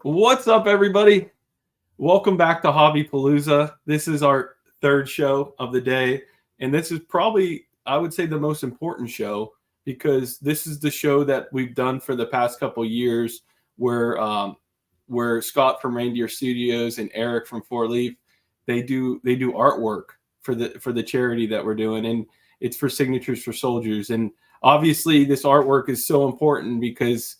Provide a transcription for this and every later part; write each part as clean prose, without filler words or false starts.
What's up, everybody? Welcome back to Hobby Palooza. This is our third show of the day, and this is probably, I would say, the most important show because this is the show that we've done for the past couple years, where Scott from Reindeer Studios and Eric from Four Leaf they do artwork for the charity that we're doing, and it's for Signatures for Soldiers. And obviously, this artwork is so important because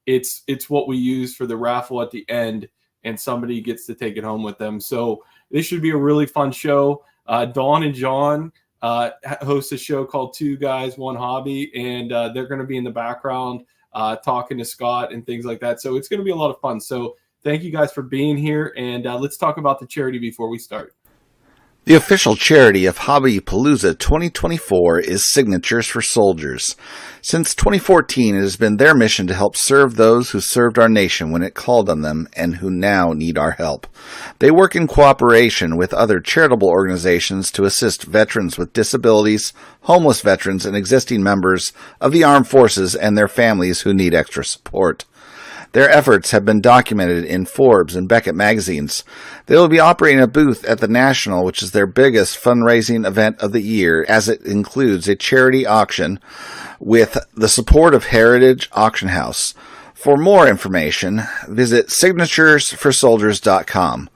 it's what we use for the raffle at the end, and somebody gets to take it home with them. So this should be a really fun show. Dawn and John host a show called Two Guys, One Hobby, and they're going to be in the background talking to Scott and things like that. So it's going to be a lot of fun. So thank you guys for being here, and let's talk about the charity before we start. The official charity of Hobby Palooza 2024 is Signatures for Soldiers. Since 2014, it has been their mission to help serve those who served our nation when it called on them and who now need our help. They work in cooperation with other charitable organizations to assist veterans with disabilities, homeless veterans, and existing members of the armed forces and their families who need extra support. Their efforts have been documented in Forbes and Beckett magazines. They will be operating a booth at the National, which is their biggest fundraising event of the year, as it includes a charity auction with the support of Heritage Auction House. For more information, visit signaturesforsoldiers.com.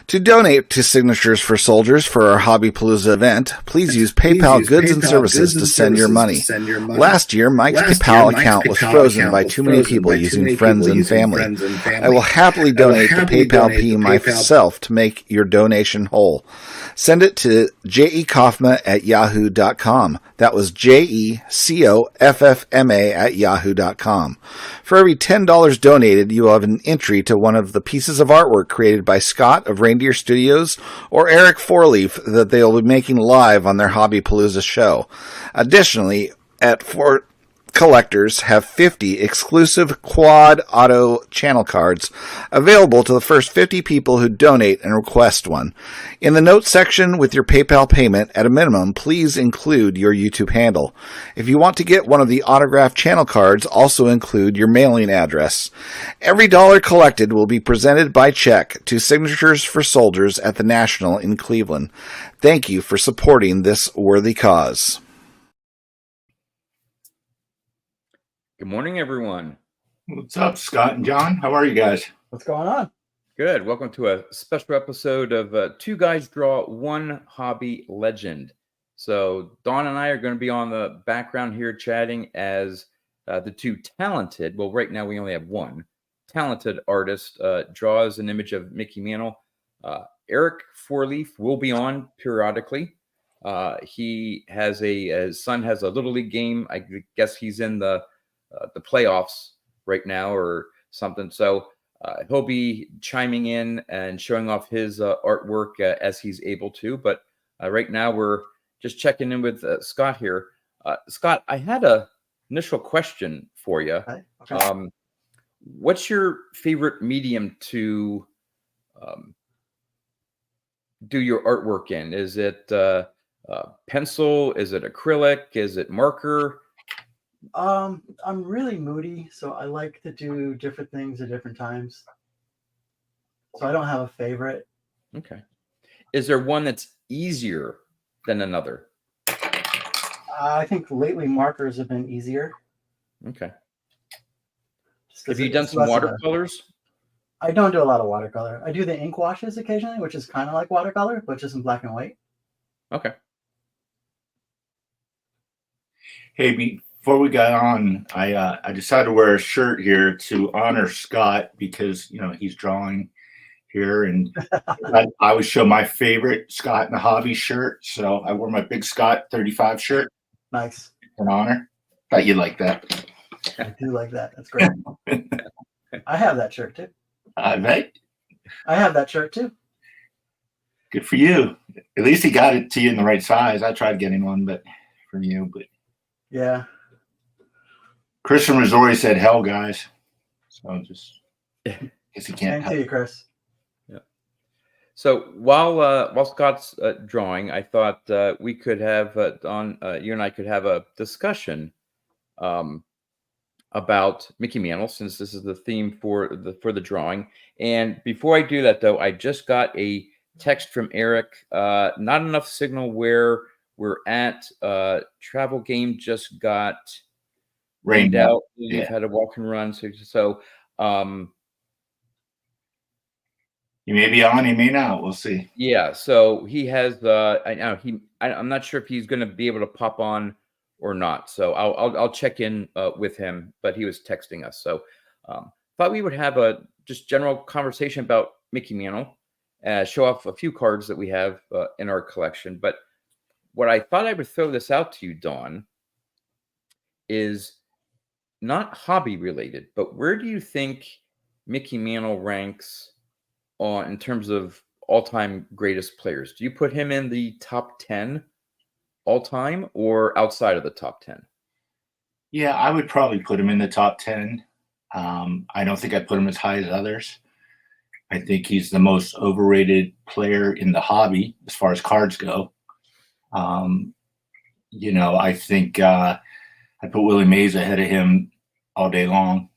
To donate to Signatures for Soldiers for our Hobby Palooza event, please use PayPal Goods and Services to send your money. Last year, Mike's PayPal account was frozen by too many people using friends and family. I will happily donate to PayPal P myself to make your donation whole. Send it to jecoffma@yahoo.com. That was jecoffma@yahoo.com. For every $10 donated, you will have an entry to one of the pieces of artwork created by Scott of Reindeer Studios or Eric Fourleaf that they will be making live on their Hobby Palooza show. Additionally, at Fort collectors have 50 exclusive quad auto channel cards available to the first 50 people who donate and request one. In the notes section with your PayPal payment, at a minimum, please include your YouTube handle. If you want to get one of the autographed channel cards, also include your mailing address. Every dollar collected will be presented by check to Signatures for Soldiers at the National in Cleveland. Thank you for supporting this worthy cause. Good morning, everyone. What's up, Scott and John? How are you guys? What's going on? Good. Welcome to a special episode of Two Guys Draw One Hobby Legend. So Dawn and I are going to be on the background here chatting as the two talented, well, right now we only have one, talented artist draws an image of Mickey Mantle. Eric Fourleaf will be on periodically. He has his son has a Little League game. I guess he's in the playoffs right now or something. So he'll be chiming in and showing off his artwork as he's able to. But right now we're just checking in with Scott here. Scott, I had a initial question for you. Okay. What's your favorite medium to do your artwork in? Is it pencil? Is it acrylic? Is it marker? I'm really moody, so I like to do different things at different times. So I don't have a favorite. Okay. Is there one that's easier than another? I think lately markers have been easier. Okay. Have you done some watercolors? I don't do a lot of watercolor. I do the ink washes occasionally, which is kind of like watercolor, but just in black and white. Okay. Hey, before we got on, I decided to wear a shirt here to honor Scott because, you know, he's drawing here. And I always show my favorite Scott in the Hobby shirt. So I wore my Big Scott 35 shirt. Nice. In honor. Thought you'd like that. I do like that. That's great. I have that shirt too. Right? I have that shirt too. Good for you. At least he got it to you in the right size. I tried getting one, but from you, but yeah. Chris from Missouri said, "Hell, guys." So just guess he can't. Thank you, Chris. Yeah. So while Scott's drawing, I thought we could have you and I could have a discussion about Mickey Mantle, since this is the theme for the drawing. And before I do that, though, I just got a text from Eric. Not enough signal where we're at. Travel game just got rained out. We've had a walk and run. So he may be on, he may not. We'll see. Yeah. So he has. I'm not sure if he's going to be able to pop on or not. So I'll check in with him. But he was texting us. So thought we would have a just general conversation about Mickey Mantle. Show off a few cards that we have in our collection. But what I thought I would throw this out to you, Dawn, is not hobby related, but where do you think Mickey Mantle ranks in terms of all-time greatest players? Do you put him in the top 10 all-time or outside of the top 10? Yeah, I would probably put him in the top 10. I don't think I'd put him as high as others. I think he's the most overrated player in the hobby as far as cards go. I think I put Willie Mays ahead of him all day long.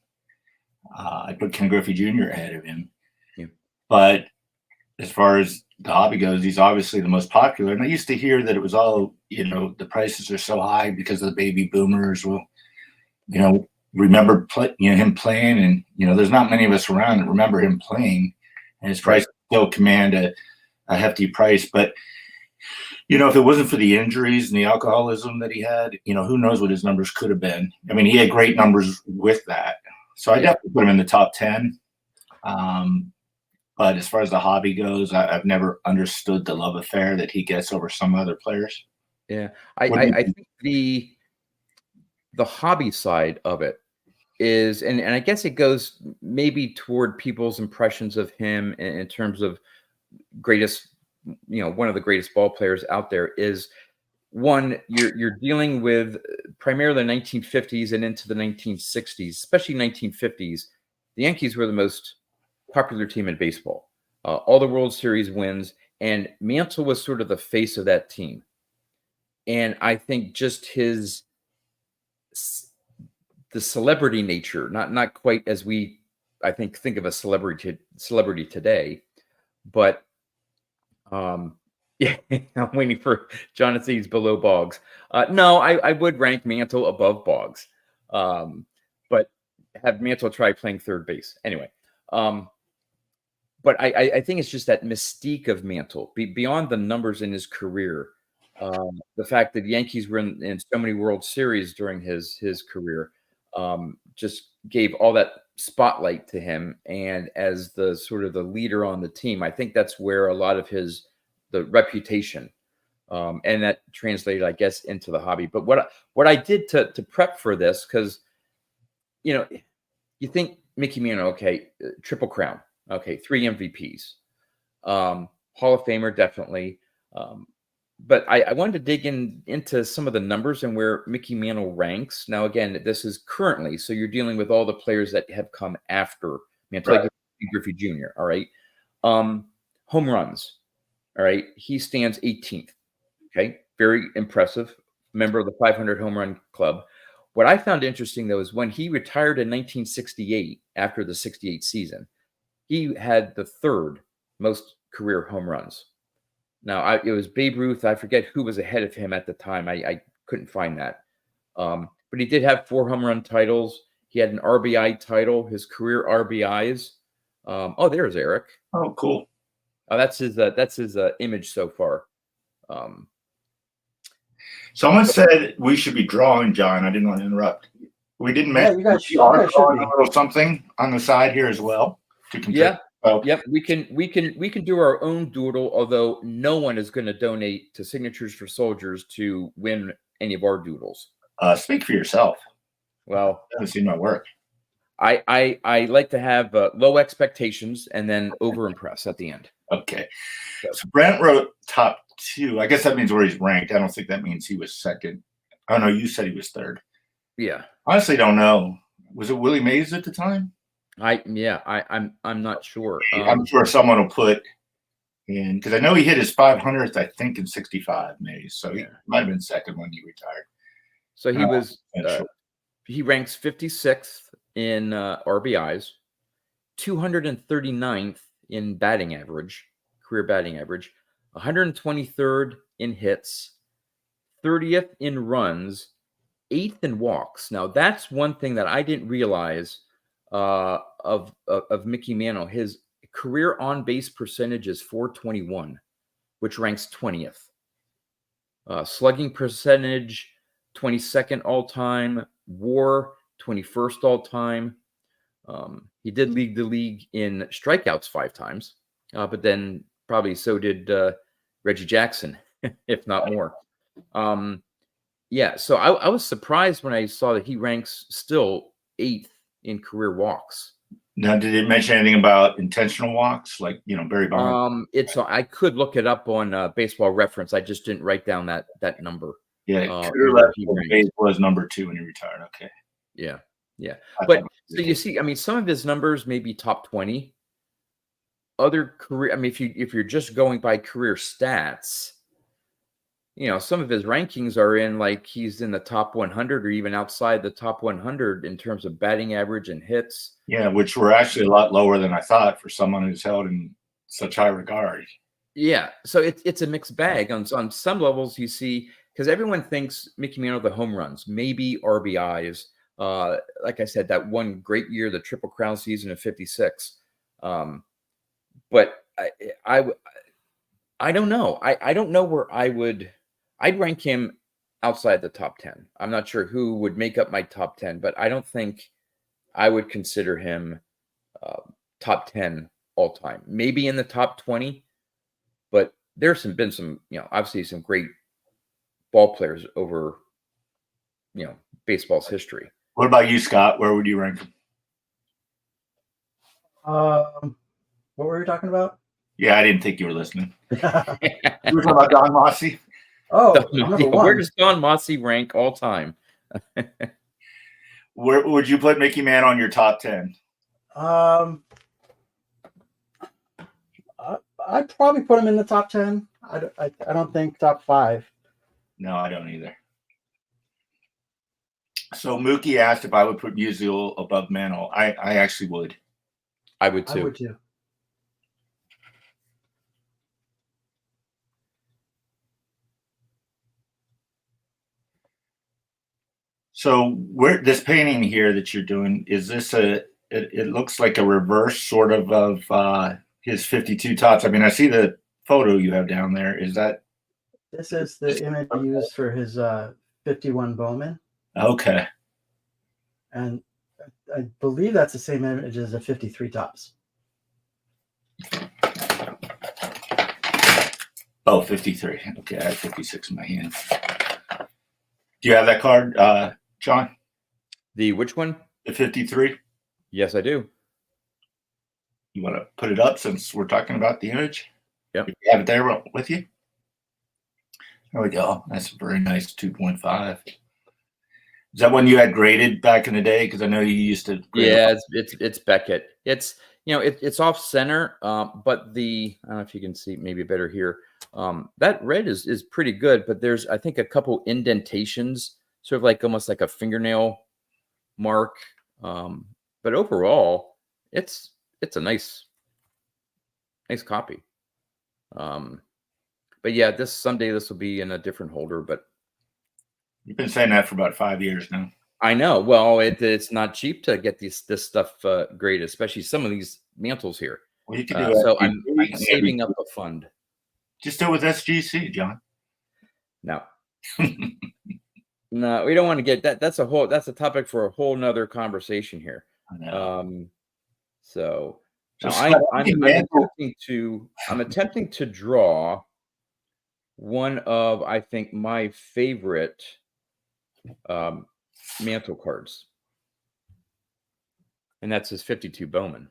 I put Ken Griffey Jr. ahead of him. Yeah. But as far as the hobby goes, he's obviously the most popular. And I used to hear that it was all, the prices are so high because of the baby boomers. Well, remember him playing, and there's not many of us around that remember him playing, and his price still command a hefty price. But if it wasn't for the injuries and the alcoholism that he had, who knows what his numbers could have been. I mean, he had great numbers with that. So I definitely put him in the top 10. But as far as the hobby goes, I've never understood the love affair that he gets over some other players. Yeah. I think the hobby side of it is, and I guess it goes maybe toward people's impressions of him in terms of greatest, one of the greatest ball players out there, is one, you're dealing with primarily the 1950s and into the 1960s, especially 1950s. The Yankees were the most popular team in baseball. All the World Series wins, and Mantle was sort of the face of that team. And I think just the celebrity nature, not quite as we, I think of a celebrity today, but yeah, I'm waiting for Jonathan's below Boggs. No, I would rank Mantle above Boggs, but have Mantle try playing third base anyway. But I think it's just that mystique of Mantle beyond the numbers in his career. The fact that the Yankees were in so many World Series during his career just gave all that spotlight to him. And as the sort of the leader on the team, I think that's where a lot of the reputation and that translated, I guess, into the hobby. But what I did to prep for this, because you think Mickey Mantle, okay, Triple Crown, okay, 3 MVPs, Hall of Famer, definitely. But I wanted to dig into some of the numbers and where Mickey Mantle ranks. Now, again, this is currently, so you're dealing with all the players that have come after Mantle, like Griffey Jr., all right? Home runs, all right? He stands 18th, okay? Very impressive. Member of the 500 home run club. What I found interesting, though, is when he retired in 1968, after the 68 season, he had the 3rd most career home runs. Now, it was Babe Ruth. I forget who was ahead of him at the time. I couldn't find that. But he did have 4 home run titles. He had an RBI title, his career RBIs. There's Eric. Oh, cool. That's his image so far. Someone said we should be drawing, John. I didn't want to interrupt. We didn't mention you guys should be. a little something on the side here as well. Yeah. Yep, we can do our own doodle, although no one is going to donate to Signatures for Soldiers to win any of our doodles. Speak for yourself. Well, I haven't seen my work. I like to have low expectations and then over impress at the end. Okay. So Brent wrote top 2. I guess that means where he's ranked. I don't think that means he was 2nd. Oh no, you said he was 3rd. Yeah. Honestly, don't know. Was it Willie Mays at the time? I'm not sure. I'm sure someone will put in, because I know he hit his 500th, I think, in 65 Mays. So he might have been 2nd when he retired. So he was he ranks 56th in RBIs, 239th in batting average, career batting average, 123rd in hits, 30th in runs, 8th in walks. Now, that's one thing that I didn't realize of Mickey Mantle. His career on-base percentage is .421, which ranks 20th. Slugging percentage, 22nd all-time. WAR, 21st all-time. He did lead the league in strikeouts 5 times, but then probably so did Reggie Jackson, if not more. Yeah, so I was surprised when I saw that he ranks still 8th in career walks. Now, did it mention anything about intentional walks, like Barry Bonds? I could look it up on Baseball Reference. I just didn't write down that number. Yeah, was number 2 when he retired. Okay. Yeah. But so you see, I mean, some of his numbers may be top 20. Other career, I mean, if you're just going by career stats, some of his rankings are in, like, he's in the top 100 or even outside the top 100 in terms of batting average and hits. Yeah, which were actually a lot lower than I thought for someone who's held in such high regard. Yeah, so it's a mixed bag. On some levels, you see, because everyone thinks Mickey Mantle the home runs, maybe RBIs. Like I said, that one great year, the Triple Crown season of '56. But I don't know. I don't know where I'd rank him outside the top 10. I'm not sure who would make up my top 10, but I don't think I would consider him top 10 all time. Maybe in the top 20, but there's been some, obviously some great ball players over, baseball's history. What about you, Scott? Where would you rank him? What were we talking about? Yeah, I didn't think you were listening. You were talking about Don Mossy? Oh, where does Don Mossy rank all time? Where would you put Mickey Mantle on your top 10? I'd probably put him in the top 10. I don't think top 5. No, I don't either. So Mookie asked if I would put Musial above Mantle. I actually would. I would too. I would too. So where this painting here that you're doing, is this it looks like a reverse sort of his 52 tops. I mean, I see the photo you have down there. Is that? This is the image used for his 51 Bowman. Okay. And I believe that's the same image as the 53 tops. Oh, 53. Okay, I have 56 in my hand. Do you have that card, John? The which one? The 53? Yes, I do. You want to put it up since we're talking about the image? Yep. You have it there with you? There we go. That's a very nice 2.5. Is that one you had graded back in the day? Because I know you used to. Yeah, it's Beckett. It's it's off center, but I don't know if you can see maybe better here. That red is pretty good, but there's, I think, a couple indentations, sort of like almost like a fingernail mark. But overall, it's a nice copy. But yeah, someday this will be in a different holder. But you've been saying that for about 5 years now. I know. Well, it's not cheap to get this stuff graded, especially some of these mantles here. Well, you can do so I'm saving up a fund. Just do it with SGC, John. No. No, we don't want to get that. That's a topic for a whole nother conversation here. I know. So So now I'm Scott, attempting to draw one of, I think, my favorite Mantle cards, and that's his 52 Bowman.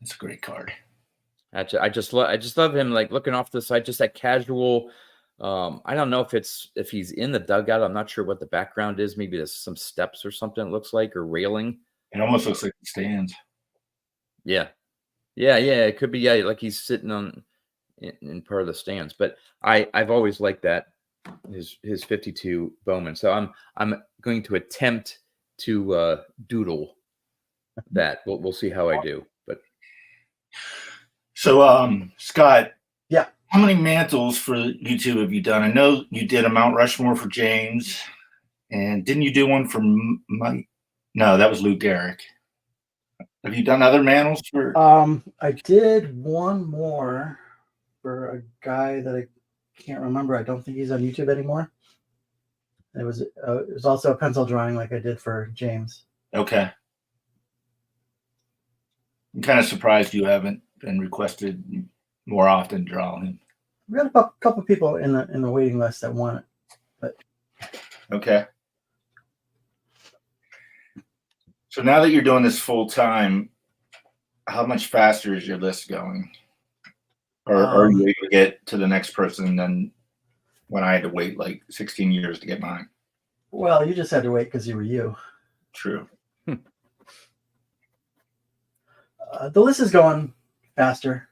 That's a great card. I just love him, like, looking off the side, just that casual. I don't know if he's in the dugout. I'm not sure what the background is. Maybe there's some steps or something, it looks like, or railing. It almost looks like it stands. Yeah. It could be, like he's sitting in part of the stands. But I've always liked that his 52 Bowman. So I'm going to attempt to doodle that. We'll see how I do. But So, Scott, Yeah. how many mantles for YouTube have you done? I know you did a Mount Rushmore for James, and didn't you do one for Mike? No, that was Lou Gehrig. Have you done other mantles for? I did one more for a guy that I can't remember. I don't think he's on YouTube anymore. It was also a pencil drawing like I did for James. Okay. I'm kind of surprised you haven't been requested more often to draw him. We got a couple people in the waiting list that want it. Okay. So now that you're doing this full time, how much faster is your list going? Or are you able to get to the next person than when I had to wait like 16 years to get mine? Well, you just had to wait because you were you. True. The list is going faster.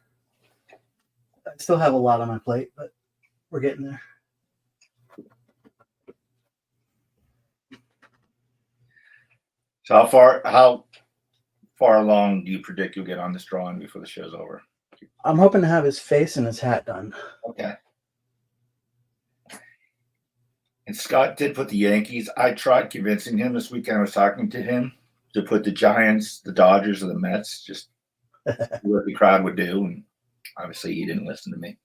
I still have a lot on my plate, but we're getting there. So how far along do you predict you'll get on this drawing before the show's over? I'm hoping to have his face and his hat done. Okay. And Scott did put the Yankees. I tried convincing him this weekend. I was talking to him to put the Giants, the Dodgers, or the Mets, just what the crowd would do. And obviously he didn't listen to me.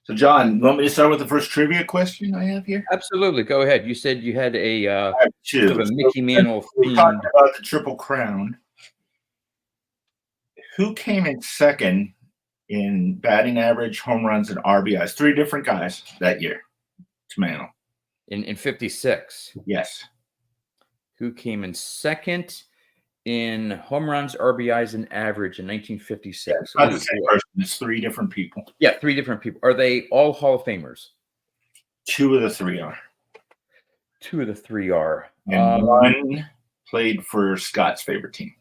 So, John, you want me to start with the first trivia question I have here? absolutely, go ahead. You said you had a I have two. sort of a Mickey Mantle We themed. talked about the Triple Crown. Who came in second in batting average, home runs, and RBIs? Three different guys that year to Mantle. in 56. Yes. Who came in second in home runs, RBIs, and average in 1956? It's not the Ooh, same boy. person. It's three different people. Yeah, three different people. Are they all Hall of Famers? Two of the three are. Two of the three are. And one played for Scott's favorite team.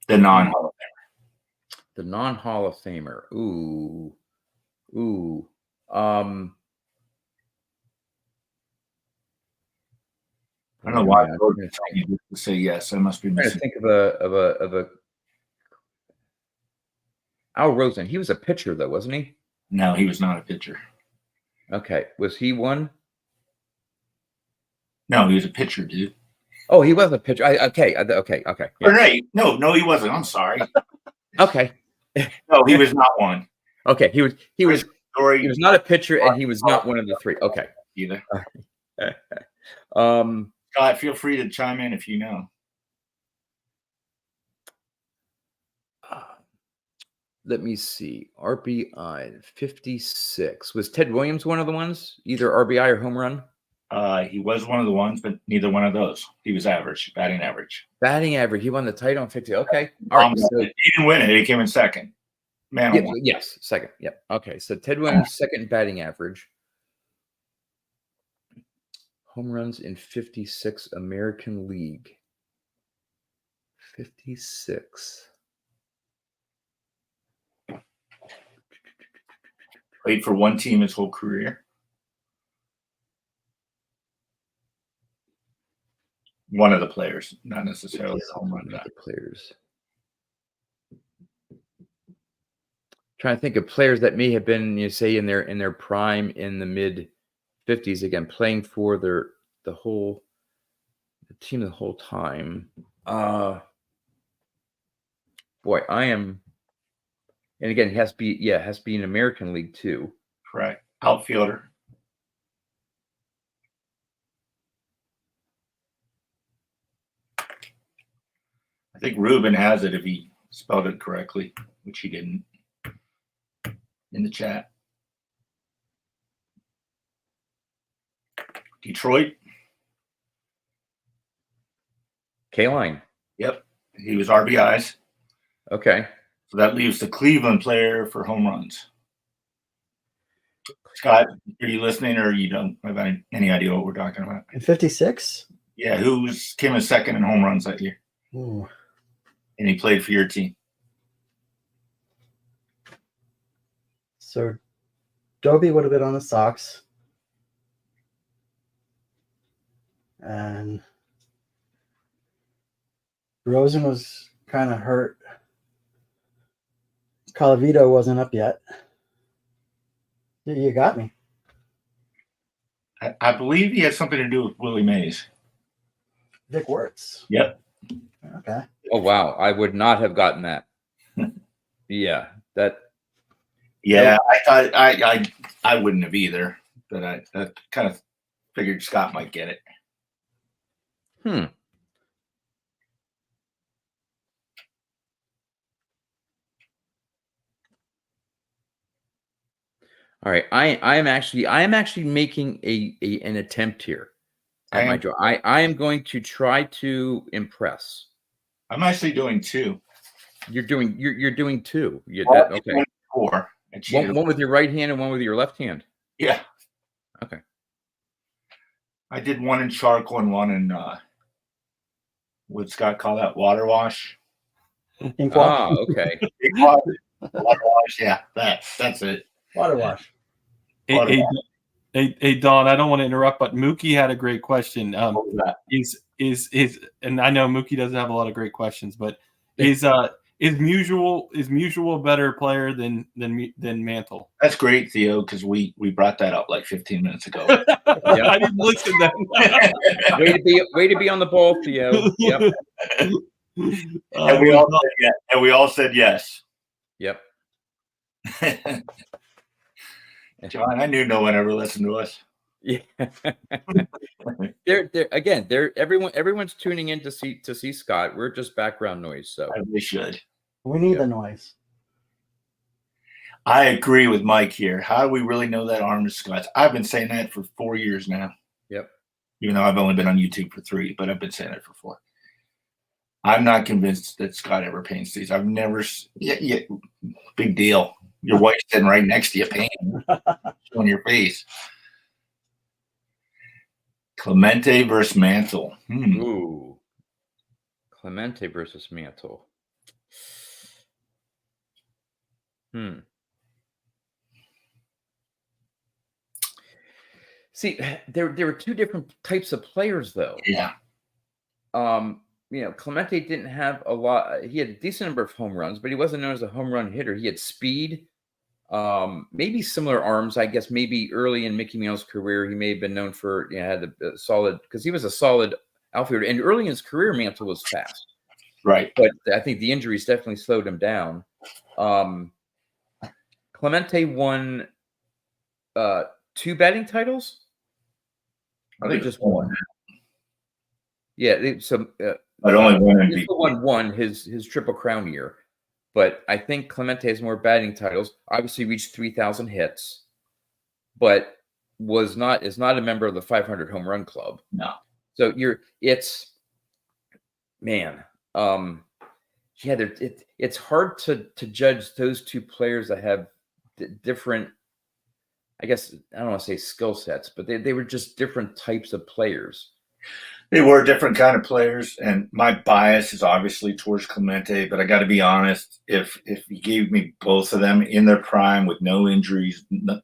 The non-Hall of Famer. The non-Hall of Famer. Ooh. I don't know why I'm I you to say yes. I must be trying to missing. think of a Al Rosen. He was a pitcher though, wasn't he? No, he was not a pitcher. Okay. Was he one? No, he was a pitcher, dude. Oh, he was a pitcher. Okay. Or Yeah. right. No, he wasn't. I'm sorry. Okay. No, he was not one. Okay. He was Story not a pitcher and he was not one of the three. Okay. either. Um Scott, feel free to chime in if you know. let me see. RBI 56. Was Ted Williams one of the ones? Either RBI or home run? He was one of the ones, but neither one of those. He was average, batting average. Batting average. He won the title in 50. Okay. All right. So, He didn't win it. He came in second. Mantle won. yes, second. Yep. Okay. So Ted Williams, second batting average. Home runs in 56 American League. 56. Played for one team his whole career. One of the players, not necessarily the home run guy. Players. Trying to think of players that may have been, you say, in their prime in the mid 50s. Again, playing for the team the whole time. Boy, I am. And again, it has to be an American League too. Correct. Outfielder. I think Ruben has it if he spelled it correctly, which he didn't in the chat. Detroit. K-Line. Yep. He was RBIs. Okay. So that leaves the Cleveland player for home runs. Scott, are you listening or you don't have any idea what we're talking about? In 56? Yeah, came in second in home runs that year? Ooh. And he played for your team. So Dobie would have been on the Sox. And Rosen was kind of hurt. Colavito wasn't up yet. You got me. I believe he has something to do with Willie Mays. Vic Wertz. Yep. Okay. Oh wow, I would not have gotten that. Yeah, that. Yeah, I thought I wouldn't have either, but I kind of figured Scott might get it. All right, I am actually making an attempt here at my draw. I am going to try to impress. I'm actually doing 2. You're doing 2. Okay. 4. One with your right hand and one with your left hand. Yeah. Okay. I did one in charcoal and one in what Scott call that, water wash. Ink wash. Okay. Water wash. Yeah, that's it. Water wash. Hey, Don, I don't want to interrupt, but Mookie had a great question. What was that? Is and I know Mookie doesn't have a lot of great questions, but is Musial a better player than Mantle? That's great, Theo, because we brought that up like 15 minutes ago. I didn't listen then. Way to be on the ball, Theo. Yep. And we all said yes. Yep. John, I knew no one ever listened to us. Yeah. Everyone's tuning in to see Scott. We're just background noise, so We should. We need the noise. I agree with Mike here. How do we really know that arm is Scott's? I've been saying that for 4 years now. Yep. Even though I've only been on YouTube for 3, but I've been saying it for 4. I'm not convinced that Scott ever paints these. I've never. Yeah, big deal. Your wife's sitting right next to you, painting on your face. Clemente versus Mantle. Ooh. Clemente versus Mantle. See, there were 2 different types of players, though. Yeah. Clemente didn't have a lot. He had a decent number of home runs, but he wasn't known as a home run hitter. He had speed, maybe similar arms. I guess maybe early in Mickey Mantle's career, he may have been known for had a solid, because he was a solid outfielder. And early in his career, Mantle was fast. Right. But I think the injuries definitely slowed him down. Clemente won 2 batting titles. I think just one. Yeah, but only one MVP. Won his Triple Crown year, but I think Clemente has more batting titles. Obviously, reached 3,000 hits, but is not a member of the 500 home run club. No. So it's hard to judge those 2 players that have different. I guess I don't want to say skill sets, but they were just different types of players. They were different kind of players, and my bias is obviously towards Clemente, but I got to be honest, if you gave me both of them in their prime with no injuries, and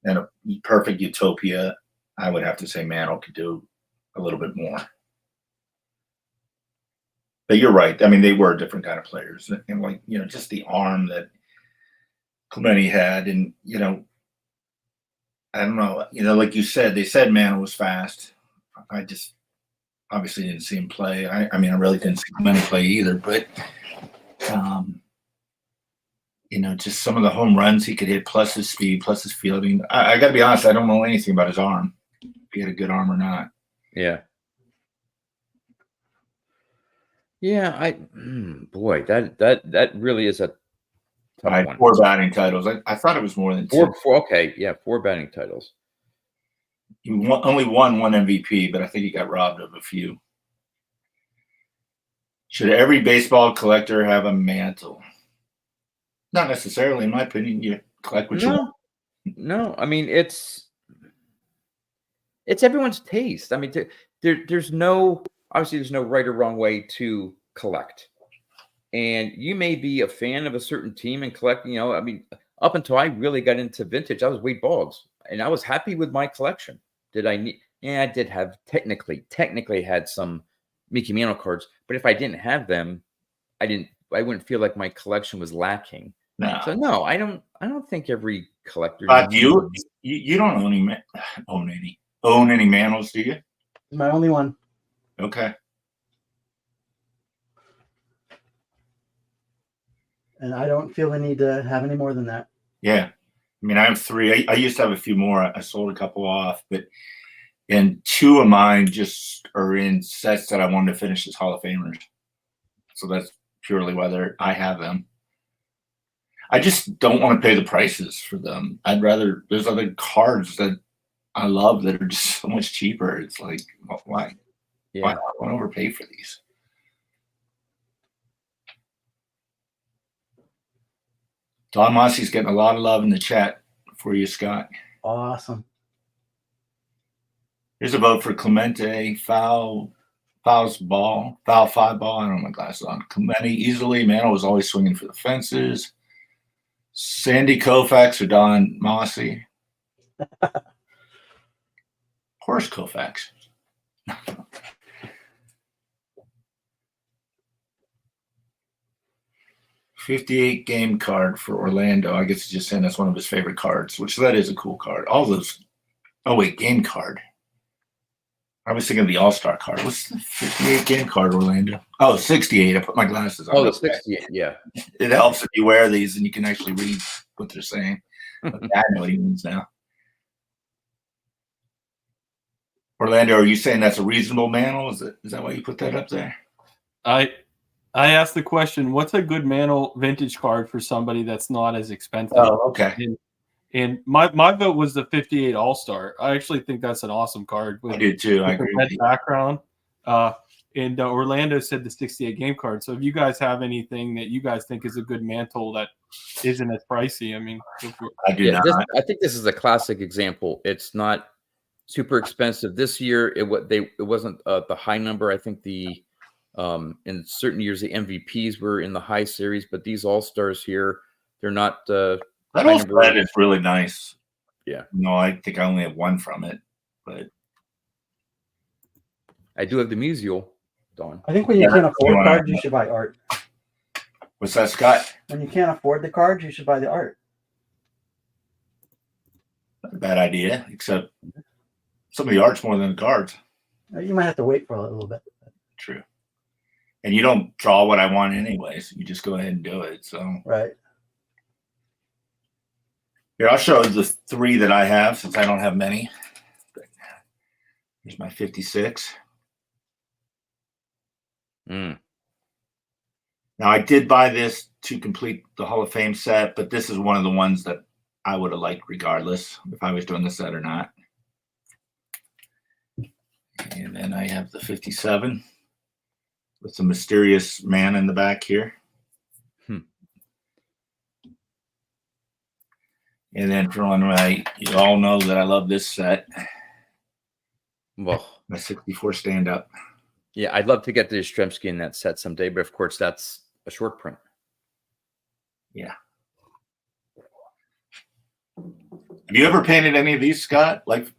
a perfect utopia, I would have to say Mantle could do a little bit more. But you're right. I mean, they were different kind of players, and just the arm that Clemente had, and I don't know, like you said, they said Mantle was fast. I just obviously didn't see him play. I really didn't see Clemente play either, but just some of the home runs he could hit, plus his speed, plus his fielding. I got to be honest, I don't know anything about his arm, if he had a good arm or not. Yeah. Yeah, that really is a tough one. 4 batting titles. I thought it was more than 2. 4. Okay, yeah, 4 batting titles. He only won 1 MVP, but I think he got robbed of a few. Should every baseball collector have a Mantle? Not necessarily, in my opinion. You collect what you want. No, I mean it's everyone's taste. I mean, there's no right or wrong way to collect. And you may be a fan of a certain team and collect. up until I really got into vintage, I was Wade Boggs, and I was happy with my collection. Did I need? Yeah, I did have technically had some Mickey Mantle cards, but if I didn't have them, I wouldn't feel like my collection was lacking. No. So no, I don't think every collector. You don't own any Mantles, do you? My only one. Okay. And I don't feel the need to have any more than that. Yeah. I mean, I have 3. I used to have a few more. I sold a couple off, and 2 of mine just are in sets that I wanted to finish as Hall of Famers. So that's purely whether I have them. I just don't want to pay the prices for them. I'd rather, there's other cards that I love that are just so much cheaper. It's like, why? Yeah. Why not overpay for these? Don Mossie's getting a lot of love in the chat for you, Scott. Awesome. Here's a vote for Clemente. Foul 5 ball. I don't have my glasses on. Clemente easily. Mantle was always swinging for the fences. Sandy Koufax or Don Mossy? Horace Koufax. 58 game card for Orlando. I guess he's just saying that's one of his favorite cards, which that is a cool card. All those. Oh, wait, game card. I was thinking of the All-Star card. What's the 58 game card, Orlando? Oh, 68. I put my glasses on. Oh, the 68, yeah. It helps if you wear these and you can actually read what they're saying. Okay, I know what he means now. Orlando, are you saying that's a reasonable Mantle? Is that why you put that up there? I asked the question, what's a good Mantle vintage card for somebody that's not as expensive? Oh, okay. And my vote was the 58 All-Star. I actually think that's an awesome card. I do too. I agree with you. Background. And Orlando said the 68 game card. So if you guys have anything that you guys think is a good Mantle that isn't as pricey, I mean, I do not. I think this is a classic example. It's not super expensive this year. It wasn't the high number. I think in certain years the MVPs were in the high series, but these All-Stars here, they're not. That whole spread is really nice. Yeah. No, I think I only have 1 from it, but I do have the Musial, Don. I think when you can't afford cards, you should buy art. What's that, Scott? When you can't afford the cards, you should buy the art. Not a bad idea, except some of the art's more than the cards. You might have to wait for a little bit. True. And you don't draw what I want anyways. You just go ahead and do it. So Right. Here, I'll show the 3 that I have since I don't have many. Here's my 56. Now, I did buy this to complete the Hall of Fame set, but this is one of the ones that I would have liked regardless if I was doing the set or not. And then I have the 57 with the mysterious man in the back here. And then for on right, you all know that I love this set. Well, my 64 stand up. Yeah, I'd love to get the Yastrzemski in that set someday, but of course that's a short print. Yeah. Have you ever painted any of these, Scott? Like,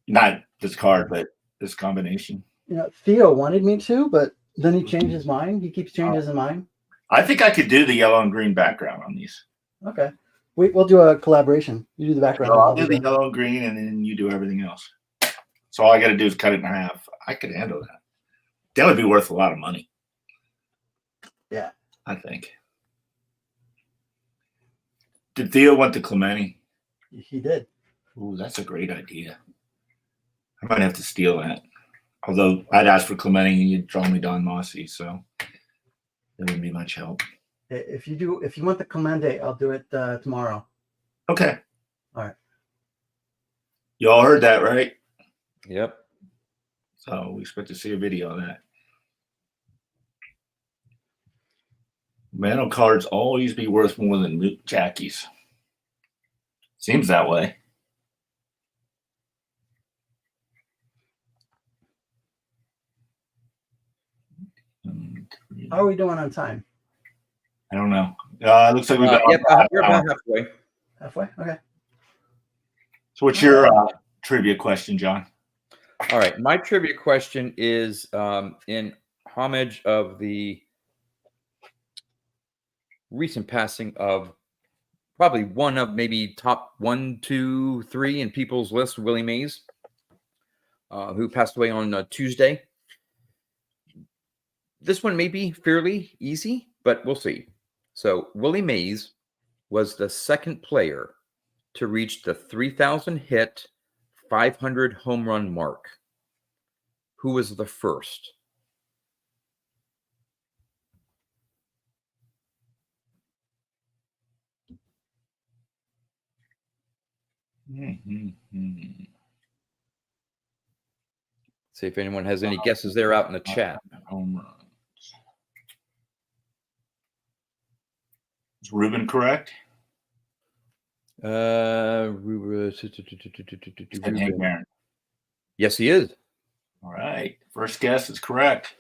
not this card, but this combination? You know, Theo wanted me to, but then he changed his mind. He keeps changing his mind. I think I could do the yellow and green background on these. Okay. We'll do a collaboration. You do the background. So I'll do the yellow, green, and then you do everything else. So all I got to do is cut it in half. I could handle that. That would be worth a lot of money. Yeah. I think. Did Theo want the Clemente? He did. Ooh, that's a great idea. I might have to steal that. Although I'd ask for Clemente and you'd draw me Don Mossy, so it wouldn't be much help. If you want the Clemente, I'll do it tomorrow. Okay. All right. You all heard that, right? Yep. So we expect to see a video of that. Mantle cards always be worth more than Jackie's. Seems that way. How are we doing on time? I don't know. It looks like we've got we're about halfway. halfway. Okay. So what's your trivia question, John? All right. My trivia question is in homage of the recent passing of probably one of maybe top 1, 2, 3 in people's list, Willie Mays, who passed away on Tuesday. This one may be fairly easy, but we'll see. So Willie Mays was the second player to reach the 3,000 hit, 500 home run mark. Who was the first? See if anyone has any guesses there out in the chat. Home runs. Is Ruben correct? Ruben. Hank Aaron. Yes, he is. All right. First guess is correct.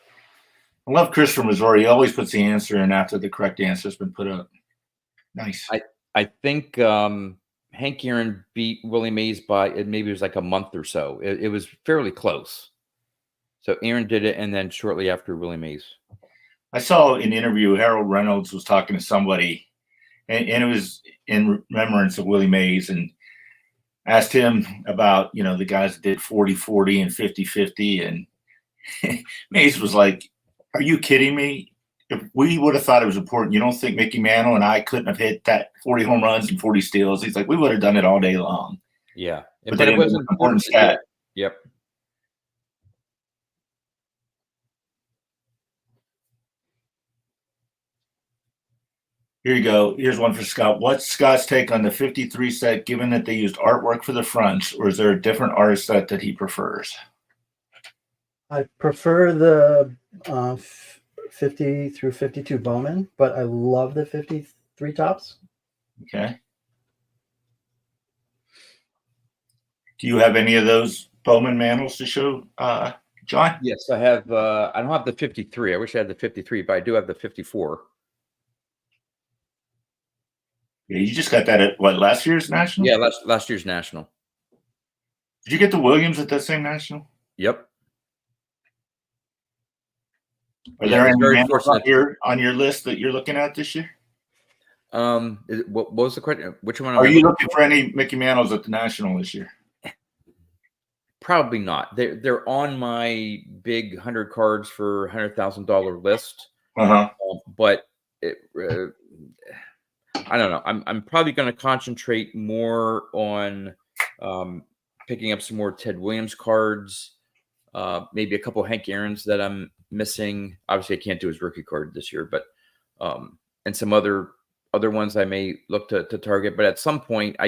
I love Chris from Missouri. He always puts the answer in after the correct answer has been put up. Nice. I think Hank Aaron beat Willie Mays by maybe it was like a month or so. It was fairly close. So Aaron did it, and then shortly after Willie Mays. I saw an interview. Harold Reynolds was talking to somebody, and it was in remembrance of Willie Mays, and asked him about, the guys that did 40-40 and 50-50. And Mays was like, are you kidding me? If we would have thought it was important, you don't think Mickey Mantle and I couldn't have hit that 40 home runs and 40 steals? He's like, we would have done it all day long. Yeah. But it wasn't an important stat. Yep. Here you go. Here's one for Scott. What's Scott's take on the 53 set, given that they used artwork for the fronts, or is there a different artist set that he prefers? I prefer the 50 through 52 Bowman, but I love the 53 tops. Okay. Do you have any of those Bowman Mantles to show, John? Yes, I have. I don't have the 53. I wish I had the 53, but I do have the 54. Yeah, you just got that at last year's national? Yeah, last year's national. Did you get the Williams at that same national? Yep. Are there any Mantles on your list that you're looking at this year? What was the question? Which one? Are you looking for any Mickey Mantles at the national this year? Probably not. They're on my big 100 cards for $100,000 list. But I don't know. I'm probably going to concentrate more on picking up some more Ted Williams cards, maybe a couple of Hank Aaron's that I'm missing. Obviously, I can't do his rookie card this year, but and some other ones I may look to target. But at some point, I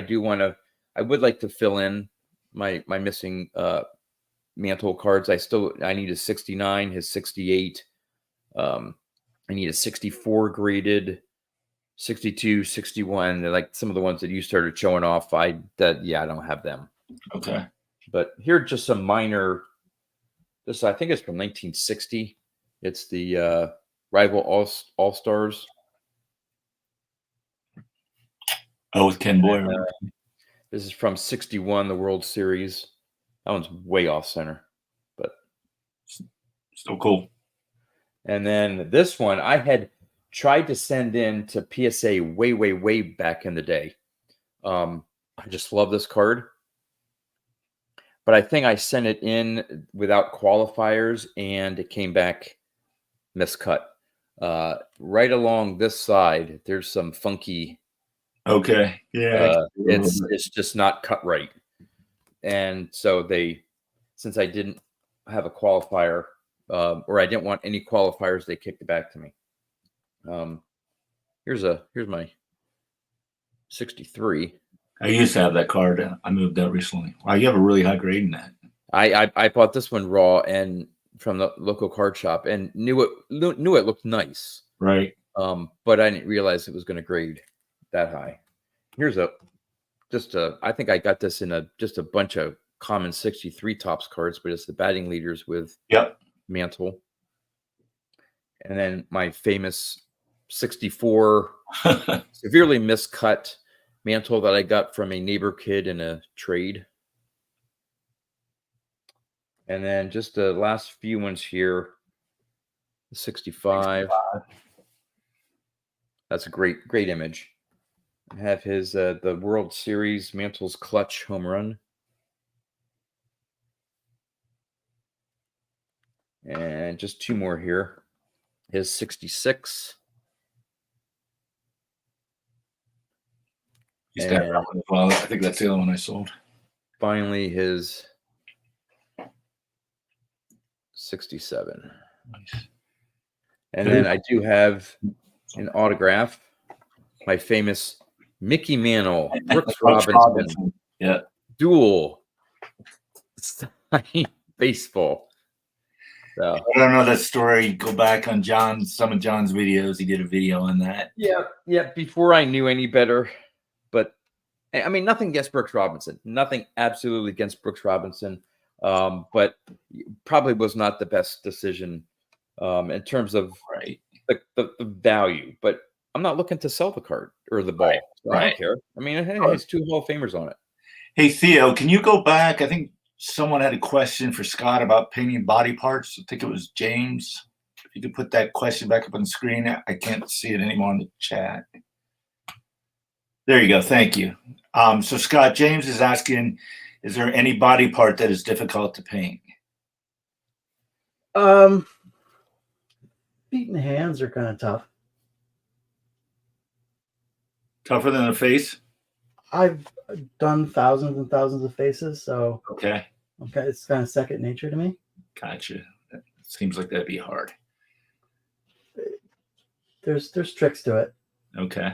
would like to fill in my missing Mantle cards. I need a 69, his 68. I need a 64 graded. 62, 61, like some of the ones that you started showing off. I don't have them. Okay. But here are just some minor. This I think it's from 1960. It's the Rival All Stars. Oh, with Ken Boyer. This is from 61, the World Series. That one's way off center, but still cool. And then this one I had tried to send in to PSA way back in the day. I just love this card. But I think I sent it in without qualifiers, and it came back miscut. Right along this side, there's some funky. Okay. Yeah. It's just not cut right. And so since I didn't have a qualifier, or I didn't want any qualifiers, they kicked it back to me. Here's my 63. I used to have that card. I moved that recently. Wow, you have a really high grade in that. I bought this one raw and from the local card shop and knew it looked nice. Right. But I didn't realize it was going to grade that high. Here's I think I got this in just a bunch of common 63 tops cards, but it's the batting leaders with Mantle. And then my famous 64 severely miscut mantle that I got from a neighbor kid in a trade. And then just the last few ones here. 65. That's a great image. I have his the World Series Mantle's clutch home run. And just two more here. His 66. He's got that one as well. I think that's the other one I sold. Finally, his 67. Nice. And then I do have an autograph, my famous Mickey Mantle, Brooks Robinson, yeah, dual baseball. So, I don't know that story. Go back on some of John's videos. He did a video on that. Yeah. Before I knew any better, but I mean, nothing against Brooks Robinson. Nothing absolutely against Brooks Robinson, but probably was not the best decision in terms of the value. But I'm not looking to sell the card or the ball. So I don't care. I mean, it has two Hall of Famers on it. Hey, Theo, can you go back? I think someone had a question for Scott about painting body parts. I think it was James. If you could put that question back up on the screen. I can't see it anymore in the chat. There you go. Thank you. So, Scott, James is asking, is there any body part that is difficult to paint? Feet and hands are kind of tough. Tougher than the face? I've done thousands and thousands of faces, so okay, it's kind of second nature to me. Gotcha. That seems like that'd be hard. There's tricks to it. Okay.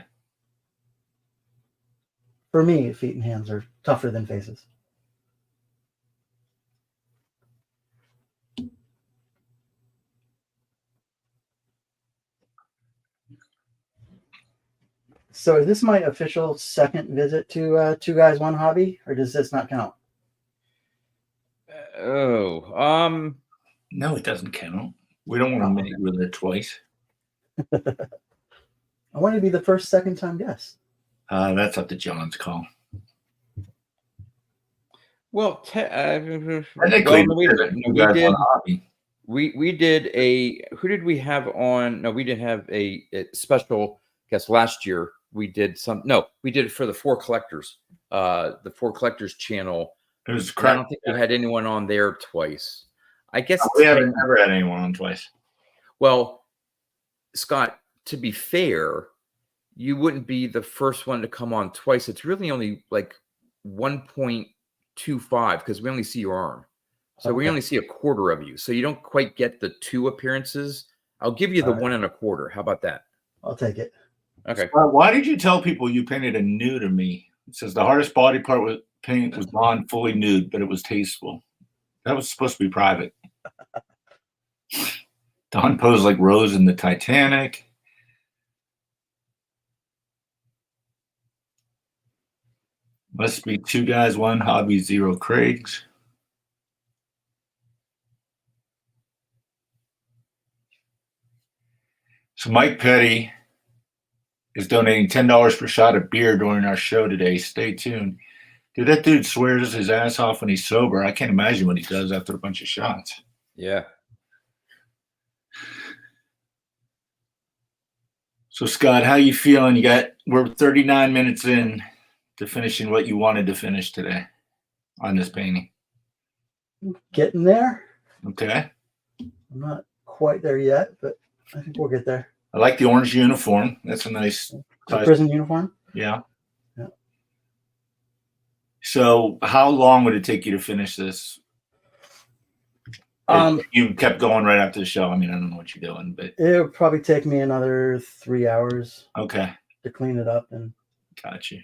For me, feet and hands are tougher than faces. So is this my official second visit to Two Guys One Hobby, or does this not count? No, it doesn't count. We don't want to make you there twice. I want to be the first second-time guest. That's up to John's call. Well, we did a. Who did we have on? No, we didn't have a special guest last year. We did some. No, we did it for the Four Collectors. The Four Collectors channel. It was I don't think we had anyone on there twice. I guess we haven't ever had anyone on twice. Well, Scott, to be fair, you wouldn't be the first one to come on twice. It's really only like 1.25 because we only see your arm. So we only see a quarter of you. So you don't quite get the 2 appearances. I'll give you the 1 1/4. How about that? I'll take it. Okay. Why did you tell people you painted a nude of me? It says the hardest body part was paint was non fully nude, but it was tasteful. That was supposed to be private. Don posed like Rose in the Titanic. Must be 2 guys, 1 hobby, 0 Craigs. So Mike Petty is donating $10 per shot of beer during our show today. Stay tuned. Dude, that dude swears his ass off when he's sober. I can't imagine what he does after a bunch of shots. Yeah. So Scott, how you feeling? We're 39 minutes in to finishing what you wanted to finish today on this painting. Getting there. Okay. I'm not quite there yet, but I think we'll get there. I like the orange uniform. That's a nice prison uniform. Yeah. So how long would it take you to finish this? You kept going right after the show. I mean, I don't know what you're doing, but it would probably take me another 3 hours. Okay. To clean it up and. Got you.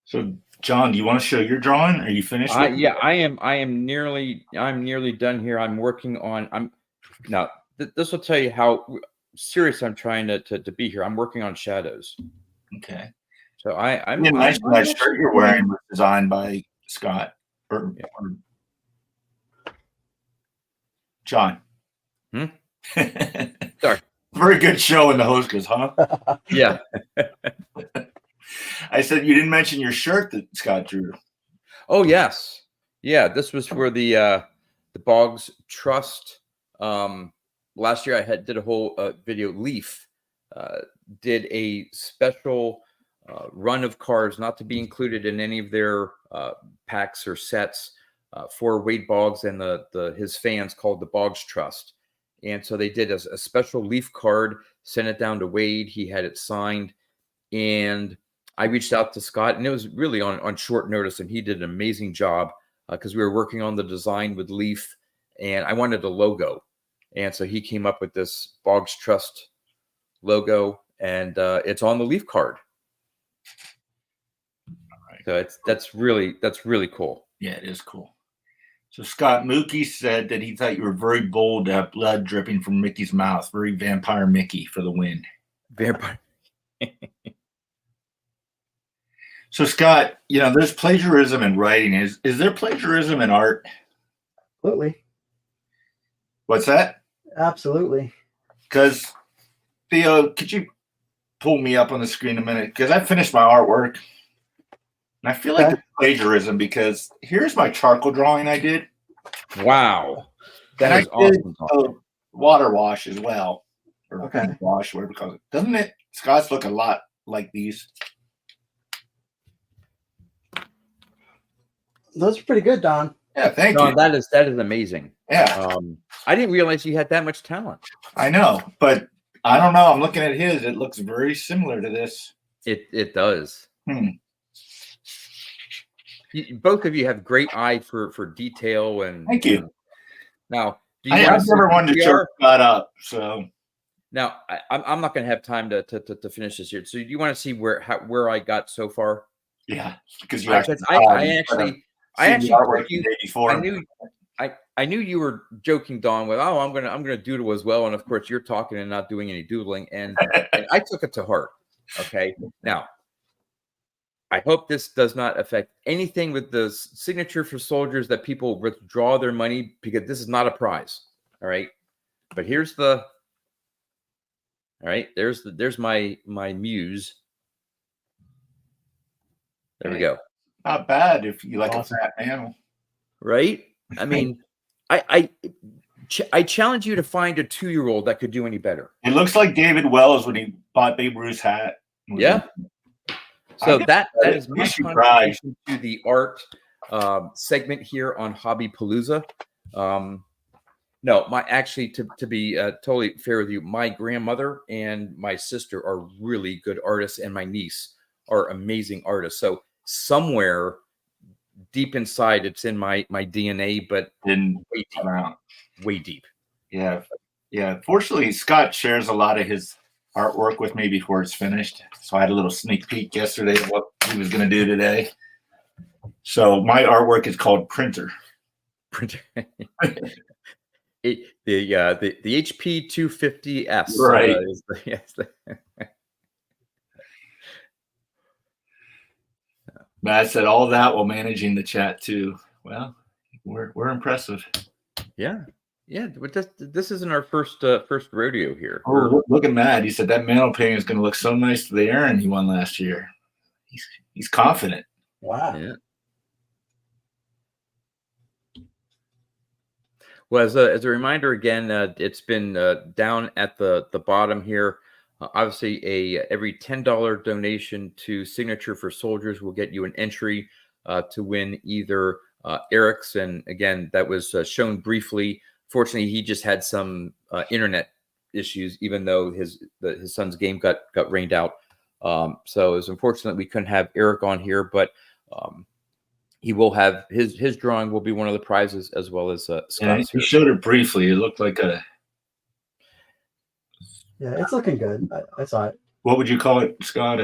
So, John, do you want to show your drawing? Are you finished? Yeah, I am. I'm nearly done here. I'm working on. This will tell you how serious I'm trying to be here. I'm working on shadows. Okay. So I'm nice shirt you're wearing was designed by Scott or John. Sorry. Very good show in the host goes, huh? Yeah. I said you didn't mention your shirt that Scott drew. Oh yes. Yeah. This was for the Boggs Trust. Last year I did a whole video. Leaf did a special run of cars not to be included in any of their packs or sets for Wade Boggs and his fans, called the Boggs Trust. And so they did a special Leaf card, sent it down to Wade. He had it signed, and I reached out to Scott, and it was really on short notice, and he did an amazing job because we were working on the design with Leaf, and I wanted a logo. And so he came up with this Boggs Trust logo, and it's on the Leaf card. So that's really cool. Yeah, it is cool. So Scott Mookie said that he thought you were very bold to have blood dripping from Mickey's mouth. Very Vampire Mickey for the win. Vampire. So Scott, there's plagiarism in writing. Is there plagiarism in art? Absolutely. What's that? Absolutely. Because Theo, could you pull me up on the screen a minute? Because I finished my artwork. And I feel like it's plagiarism because here's my charcoal drawing I did. Wow. That is awesome. A water wash as well. Or wash, whatever you call it. Doesn't it? Scott's look a lot like these. Those are pretty good, Don. Yeah, thank you. That is amazing. Yeah. I didn't realize you had that much talent. I know, but I don't know. I'm looking at his. It looks very similar to this. It does. Both of you have great eye for detail, and thank you. Now, I've never wanted to choke Scott up, so now I'm not going to have time to finish this here. So, do you want to see where I got so far? Yeah, because I actually told you, I knew you were joking, Don, with I'm gonna doodle as well, and of course you're talking and not doing any doodling, and I took it to heart. Okay, now. I hope this does not affect anything with the signature for soldiers that people withdraw their money, because this is not a prize. All right. But here's there's my muse. There we go. Not bad if you like a fat animal. Right? I mean, I challenge you to find a 2-year-old that could do any better. It looks like David Wells when he bought Babe Ruth's hat. Yeah. So that is my contribution to the art segment here on Hobby Palooza. No, to be totally fair with you, my grandmother and my sister are really good artists, and my niece are amazing artists. So somewhere deep inside, it's in my DNA, but way deep. Yeah. Fortunately, Scott shares a lot of his artwork with me before it's finished. So I had a little sneak peek yesterday of what he was going to do today. So my artwork is called Printer. The HP 250S. Right. Matt said all that while managing the chat too. Well, we're impressive. Yeah. Yeah, but this isn't our first rodeo here. Oh, look at Matt. He said that mantle painting is going to look so nice to the Aaron he won last year. He's confident. Wow. Yeah. Well, as a reminder again, it's been down at the bottom here. Obviously, every $10 donation to Signature for Soldiers will get you an entry to win either Eric's, and again, that was shown briefly. Fortunately, he just had some internet issues, even though his son's game got rained out. So it was unfortunate we couldn't have Eric on here, but he will have his drawing will be one of the prizes, as well as Scott's. Yeah, he showed it briefly. It looked like a. Yeah, it's looking good. I saw it. What would you call it, Scott?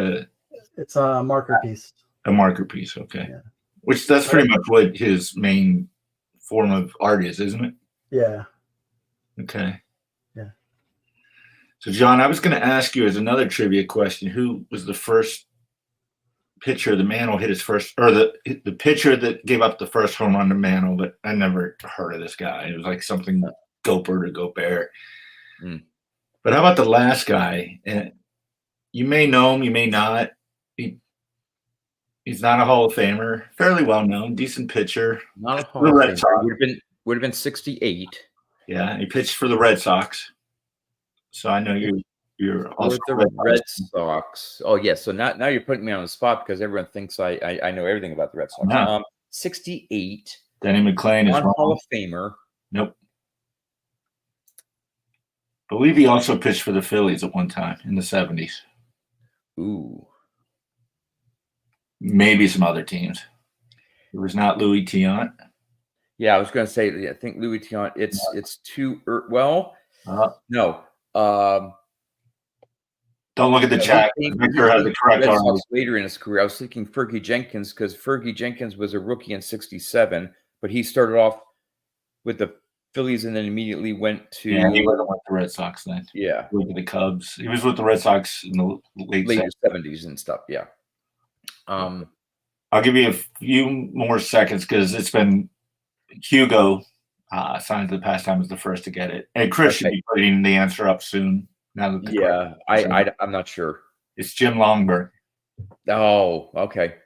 It's a marker piece. A marker piece, okay. Yeah. Which that's pretty much what his main form of art is, isn't it? Yeah. Okay. Yeah. So, John, I was going to ask you as another trivia question: who was the first pitcher the Mantle hit his first, or the pitcher that gave up the first home run to Mantle? But I never heard of this guy. It was like something Gopher to Gobert. Mm. But how about the last guy? And you may know him, you may not. He's not a Hall of Famer. Fairly well known, decent pitcher. Not a Hall The of Red Famer. Sox. Would have been 68. Yeah, he pitched for the Red Sox. So I know you're Or also the Red Sox. Oh, yes. So now you're putting me on the spot because everyone thinks I know everything about the Red Sox. No. 68. Denny McClain is Non Hall wrong. of Famer. Nope. Believe he also pitched for the Phillies at one time in the 70s. Ooh. Maybe some other teams. It was not Louis Tiant. Yeah, I was going to say, I think Louis Tiant, it's too well. No. Don't look at the chat. Victor has the correct Red arm. Sox later in his career. I was thinking Fergie Jenkins because Fergie Jenkins was a rookie in 67, but he started off with the Phillies and then immediately went to Yeah, he wasn't with the Red Sox then. Yeah. He was with the Cubs. He was with the Red Sox in the later 70s and stuff. Yeah. I'll give you a few more seconds because it's been Hugo. Signs of the Pastime is the first to get it, and Chris should be putting the answer up soon. Now that I'm not sure. It's Jim Longberg. Oh, okay.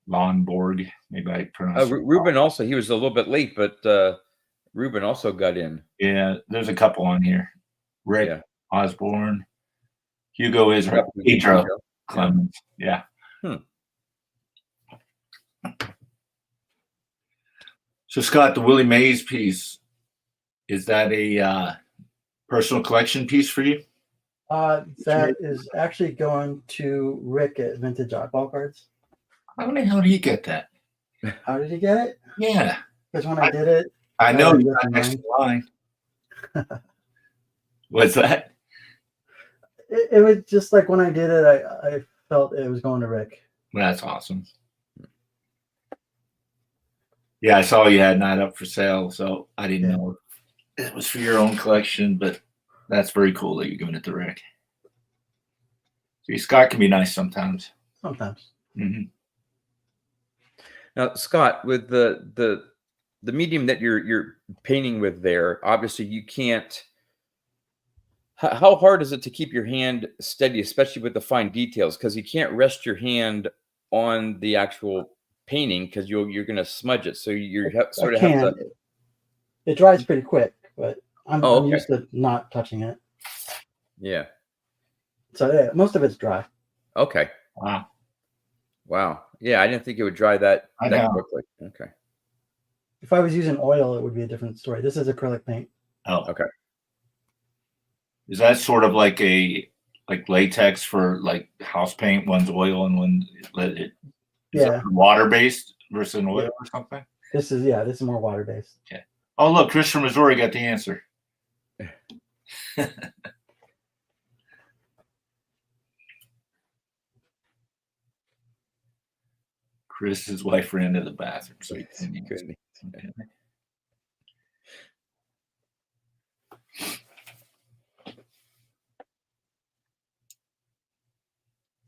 Longborg, maybe I pronounced it. Ruben also, he was a little bit late, but Ruben also got in. Yeah, there's a couple on here. Rick Osborne. Hugo is Pedro Clemens. Yeah. So, Scott, the Willie Mays piece, is that a personal collection piece for you? That is actually going to Rick at Vintage Oddball Cards. How the hell do you get that? How did you get it? Yeah. Because when I did it, I know you got next in line. What's that? It was just like when I did it, I felt it was going to Rick. That's awesome. Yeah, I saw you had that up for sale, so I didn't know it was for your own collection, but that's very cool that you're giving it to Rick. See, Scott can be nice sometimes. Sometimes. Mm-hmm. Now, Scott, with the medium that you're painting with there, obviously you can't. How hard is it to keep your hand steady, especially with the fine details? Because you can't rest your hand on the actual painting because you're going to smudge it. So you sort of have to. It dries pretty quick, but I'm used to not touching it. Yeah. So yeah, most of it's dry. Okay. Wow. Yeah, I didn't think it would dry that quickly. Okay. If I was using oil, it would be a different story. This is acrylic paint. Oh, okay. Is that sort of like latex for like house paint? One's oil and one is water based versus an oil or something? This is more water based. Okay. Oh, look, Chris from Missouri got the answer. Chris's wife ran into the bathroom, so he couldn't.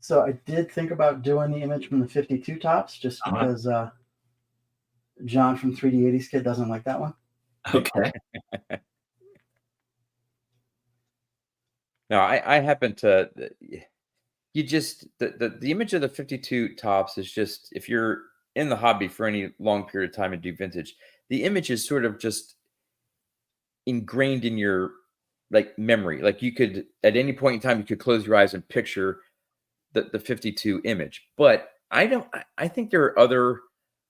So I did think about doing the image from the 52 tops just because John from 3D80s Kid doesn't like that one. Okay. No, I happen to. You just the image of the 52 tops is just, if you're in the hobby for any long period of time and do vintage, the image is sort of just ingrained in your memory. Like you could at any point in time you could close your eyes and picture the 52 image. But I think there are other.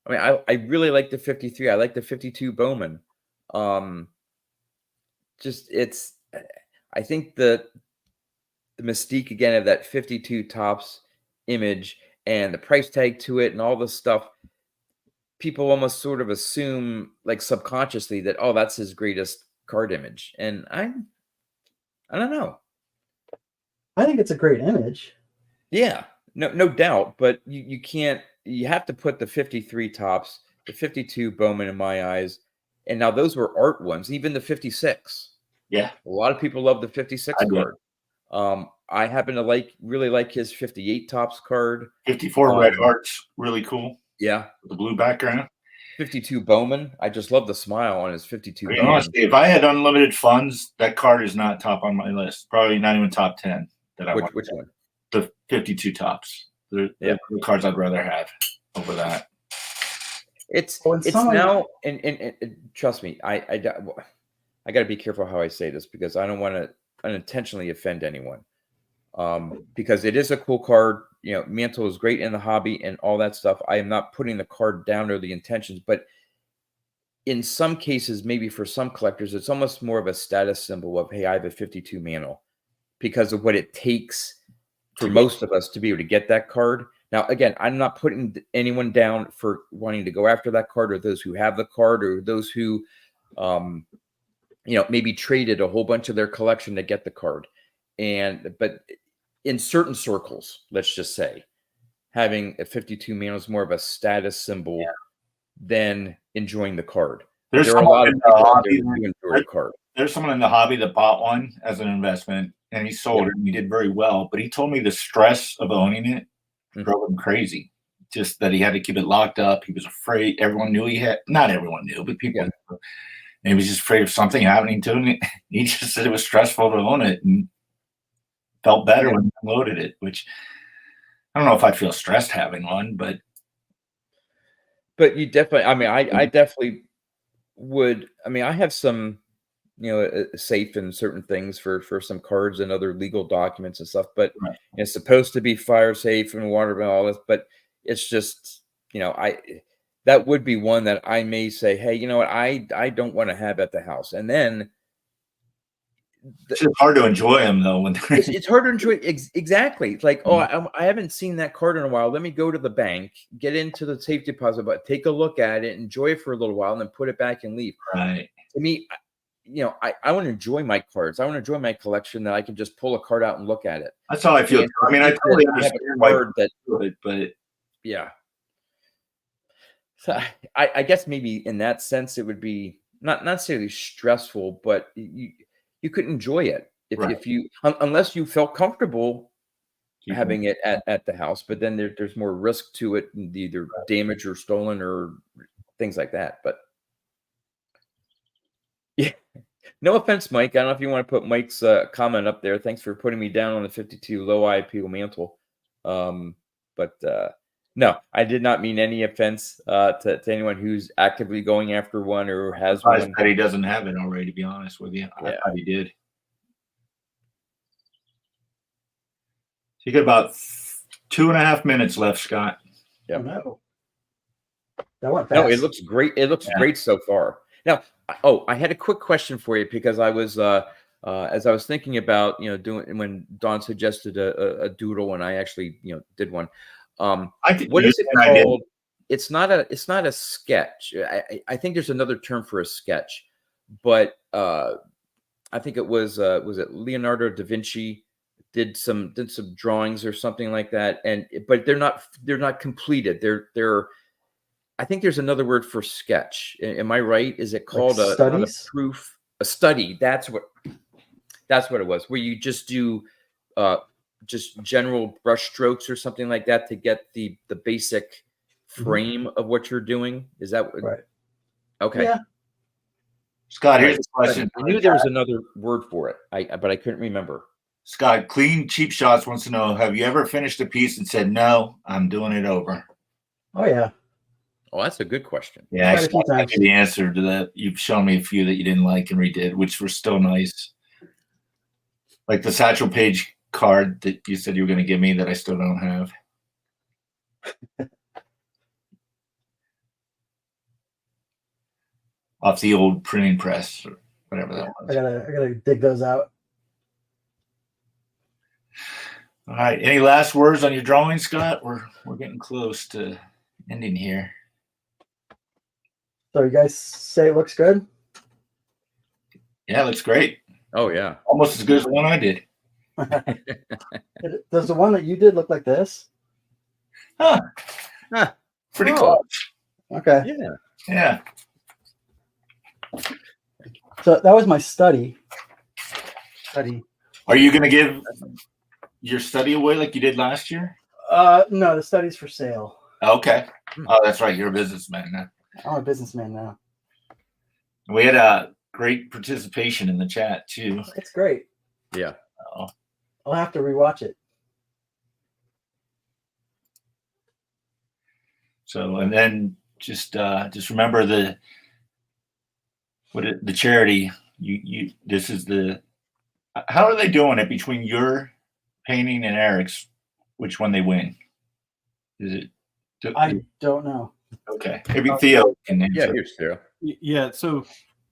I mean, I really like the 53. I like the 52 Bowman. I think the mystique again of that 52 tops image and the price tag to it and all this stuff, people almost sort of assume subconsciously that, oh, that's his greatest card image. And I don't know. I think it's a great image. Yeah, no doubt. But you can't, you have to put the 53 tops, the 52 Bowman in my eyes. And now those were art ones, even the 56. Yeah. A lot of people love the 56 card. I happen to really like his 58 tops card. 54 red art's really cool. Yeah. With the blue background. 52 Bowman. I just love the smile on his 52 I mean, Bowman. honestly, if I had unlimited funds, that card is not top on my list. Probably not even top 10 that I want. Which one? The 52 tops. The cards I'd rather have over that. It's someone... now, and trust me, I got to be careful how I say this because I don't want to unintentionally offend anyone. Because it is a cool card. You know, Mantle is great in the hobby and all that stuff. I am not putting the card down or the intentions, but in some cases, maybe for some collectors, it's almost more of a status symbol of, hey, I have a 52 Mantle because of what it takes for most of us to be able to get that card. Now, again, I'm not putting anyone down for wanting to go after that card or those who have the card or those who, maybe traded a whole bunch of their collection to get the card. But in certain circles, let's just say, having a 52 Mantle is more of a status symbol than enjoying the card. There's there are a lot of people out there who enjoy the card. There's someone in the hobby that bought one as an investment, and he sold it, and he did very well. But he told me the stress of owning it drove him crazy. Just that he had to keep it locked up. He was afraid. Everyone knew he had. Not everyone knew, but people knew. And he was just afraid of something happening to him. He just said it was stressful to own it, and felt better when he unloaded it. Which I don't know if I'd feel stressed having one, but you definitely. I mean, I definitely would. I mean, I have some, a safe and certain things for some cards and other legal documents and stuff, but it's supposed to be fire safe and water and all this, but it's just, that would be one that I may say, hey, you know what, I don't want to have at the house. And then it's hard to enjoy them though. When it's hard to enjoy. Exactly. It's like, I haven't seen that card in a while. Let me go to the bank, get into the safe deposit, but take a look at it, enjoy it for a little while, and then put it back and leave. Right. To me, I want to enjoy my cards. I want to enjoy my collection that I can just pull a card out and look at it. That's how I feel. And I mean, I totally understand why that do it, but yeah. So I guess maybe in that sense it would be not necessarily stressful, but you could enjoy it if you unless you felt comfortable having it at the house. But then there's more risk to it, either damaged or stolen or things like that. But yeah, no offense, Mike. I don't know if you want to put Mike's comment up there. Thanks for putting me down on the 52 low IPO Mantle. No, I did not mean any offense to anyone who's actively going after one or has one. That he doesn't have it already, to be honest with you. I thought he did. So you got about 2.5 minutes left, Scott. Yeah. Oh, no. That went fast. No, it looks great. It looks great so far. Now, I had a quick question for you because I was as I was thinking about doing when Don suggested a doodle and I actually did one. What is it called? It's not a sketch. I think there's another term for a sketch, but I think it was it Leonardo da Vinci did some drawings or something like that, but they're not completed. They're I think there's another word for sketch. Am I right? Is it called like a proof? A study. That's what it was. Where you just do just general brush strokes or something like that to get the basic frame of what you're doing. Is that right? Okay. Yeah. Scott, here's the question. I knew there was another word for it, but I couldn't remember. Scott, Clean Cheap Shots wants to know, have you ever finished a piece and said, no, I'm doing it over? Oh, yeah. Oh, that's a good question. Yeah, I gave you the answer to that. You've shown me a few that you didn't like and redid, which were still nice. Like the Satchel Paige card that you said you were going to give me that I still don't have. Off the old printing press or whatever that was. I gotta dig those out. All right. Any last words on your drawing, Scott? We're getting close to ending here. So you guys say it looks good? Yeah, it looks great. Oh yeah. Almost as good as the one I did. Does the one that you did look like this? Huh. Pretty close. Okay. Yeah. So that was my study. Are you going to give your study away like you did last year? No, the study's for sale. Okay. Oh, that's right. You're a businessman now. I'm a businessman now. We had a great participation in the chat too. It's great. Yeah. I'll have to rewatch it. So, and then just remember the charity. This is the. How are they doing it between your painting and Eric's? Which one they win? Is it? I don't know. Okay, maybe Theo can answer. Yeah, here's Theo. Yeah. So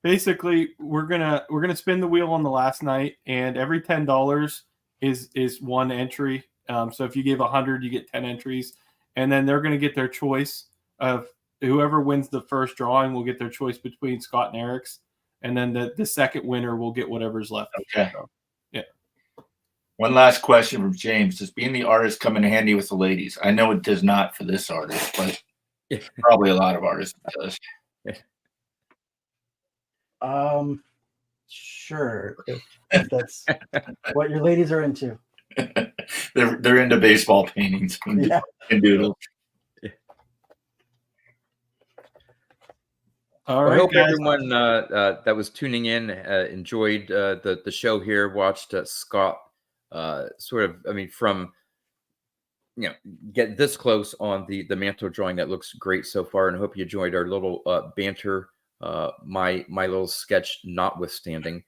basically, we're gonna spin the wheel on the last night, and every $10 is one entry. So if you give 100, you get 10 entries, and then they're gonna get their choice of whoever wins the first drawing will get their choice between Scott and Eric's, and then the second winner will get whatever's left. Okay. So, yeah. One last question from James: does being the artist come in handy with the ladies? I know it does not for this artist, but probably a lot of artists does. Sure. If that's what your ladies are into. They're into baseball paintings and doodles. All Well, right, I hope guys. everyone that was tuning in enjoyed the show here. Watched Scott from get this close on the Mantle drawing. That looks great so far, and I hope you enjoyed our little banter. My little sketch notwithstanding,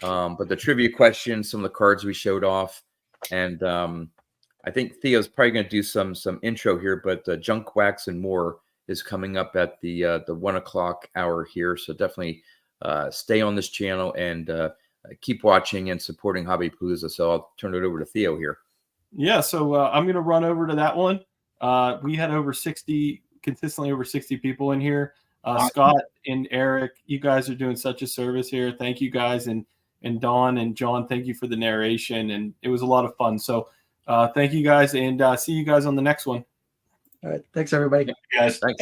but the trivia questions, some of the cards we showed off, and I think Theo's probably going to do some intro here. But Junk Wax and More is coming up at the 1 o'clock hour here, so definitely stay on this channel and keep watching and supporting Hobby Palooza. So I'll turn it over to Theo here. Yeah, so I'm going to run over to that one. We had consistently over 60 people in here. Scott and Eric, you guys are doing such a service here. Thank you guys. And Dawn and John, thank you for the narration. And it was a lot of fun. So thank you guys, and see you guys on the next one. All right. Thanks, everybody. Guys, Thanks.